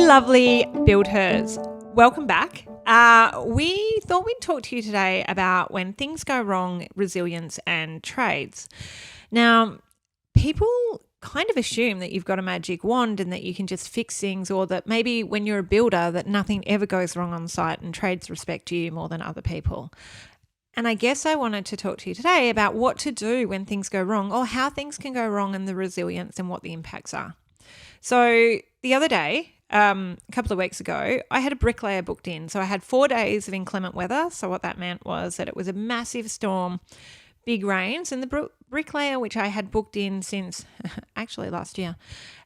lovely BuildHers. Welcome back. We thought we'd talk to you today about when things go wrong, resilience and trades. Now, people kind of assume that you've got a magic wand and that you can just fix things, or that maybe when you're a builder that nothing ever goes wrong on site and trades respect you more than other people. And I guess I wanted to talk to you today about what to do when things go wrong, or how things can go wrong and the resilience and what the impacts are. So the other day, a couple of weeks ago, I had a bricklayer booked in. So I had 4 days of inclement weather. So what that meant was that it was a massive storm, big rains, and the bricklayer, which I had booked in since actually last year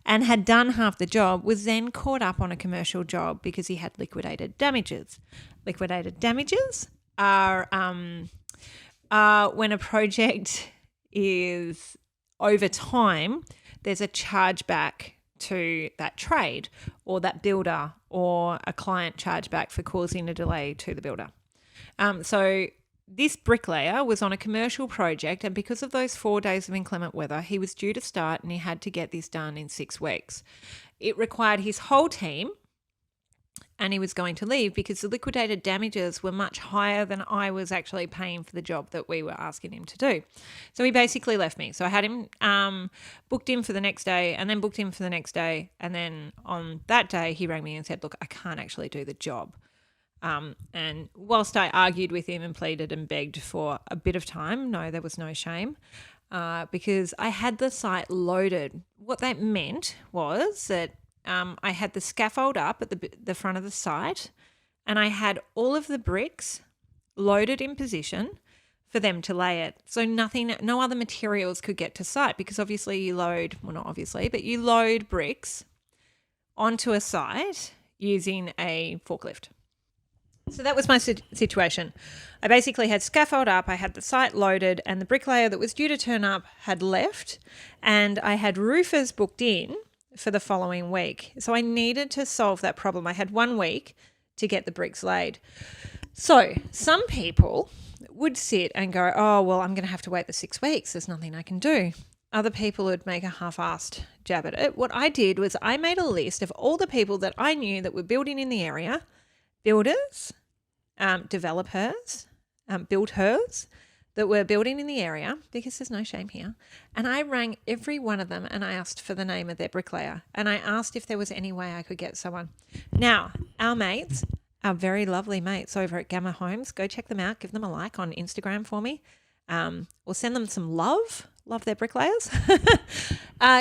and had done half the job, was then caught up on a commercial job because he had liquidated damages. Liquidated damages are when a project is over time, there's a chargeback to that trade or that builder, or a client chargeback for causing a delay to the builder. So this bricklayer was on a commercial project, and because of those 4 days of inclement weather, he was due to start and he had to get this done in 6 weeks. It required his whole team, and he was going to leave because the liquidated damages were much higher than I was actually paying for the job that we were asking him to do. So he basically left me. So I had him booked in for the next day, and then booked in for the next day. And then on that day, he rang me and said, look, I can't actually do the job. And whilst I argued with him and pleaded and begged for a bit of time, no, there was no shame, because I had the site loaded. What that meant was that I had the scaffold up at the front of the site, and I had all of the bricks loaded in position for them to lay it. So no other materials could get to site, because obviously you load bricks onto a site using a forklift. So that was my situation. I basically had scaffold up, I had the site loaded, and the bricklayer that was due to turn up had left, and I had roofers booked in for the following week. So I needed to solve that problem. I had 1 week to get the bricks laid. So some people would sit and go, oh, well, I'm going to have to wait the 6 weeks. There's nothing I can do. Other people would make a half-assed jab at it. What I did was I made a list of all the people that I knew that were building in the area, builders, developers, BuildHers, that were building in the area, because there's no shame here. And I rang every one of them and I asked for the name of their bricklayer, and I asked if there was any way I could get someone. Now, our mates, our very lovely mates over at Gamma Homes, go check them out, give them a like on Instagram for me, or send them some love their bricklayers,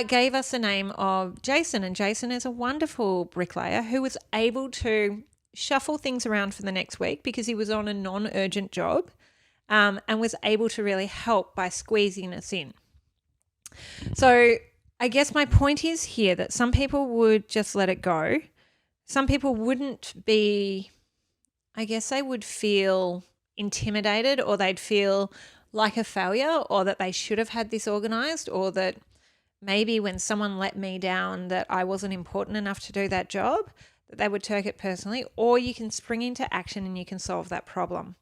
gave us the name of Jason. And Jason is a wonderful bricklayer who was able to shuffle things around for the next week because he was on a non-urgent job. And was able to really help by squeezing us in. So I guess my point is here that some people would just let it go. Some people wouldn't be, I guess they would feel intimidated, or they'd feel like a failure, or that they should have had this organised, or that maybe when someone let me down that I wasn't important enough to do that job, that they would take it personally. Or you can spring into action and you can solve that problem.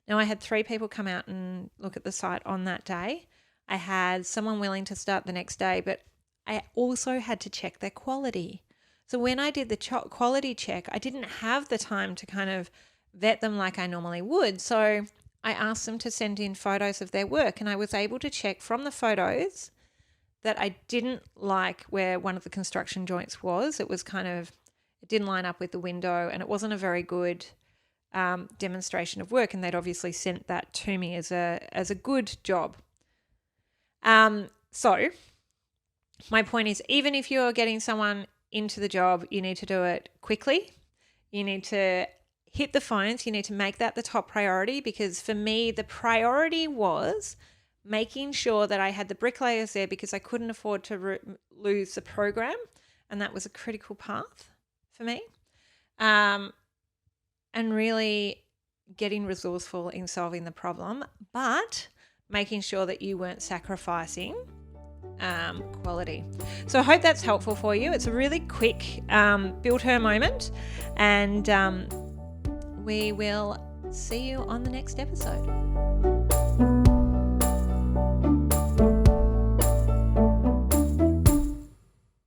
Now, I had 3 people come out and look at the site on that day. I had someone willing to start the next day, but I also had to check their quality. So when I did the quality check, I didn't have the time to kind of vet them like I normally would. So I asked them to send in photos of their work, and I was able to check from the photos that I didn't like where one of the construction joints was. It didn't line up with the window, and it wasn't a very good demonstration of work, and they'd obviously sent that to me as a good job. So my point is, even if you're getting someone into the job, you need to do it quickly. You need to hit the phones. You need to make that the top priority, because for me, the priority was making sure that I had the bricklayers there, because I couldn't afford to lose the program, and that was a critical path for me. And really getting resourceful in solving the problem, but making sure that you weren't sacrificing quality. So I hope that's helpful for you. It's a really quick BuildHer moment, and we will see you on the next episode.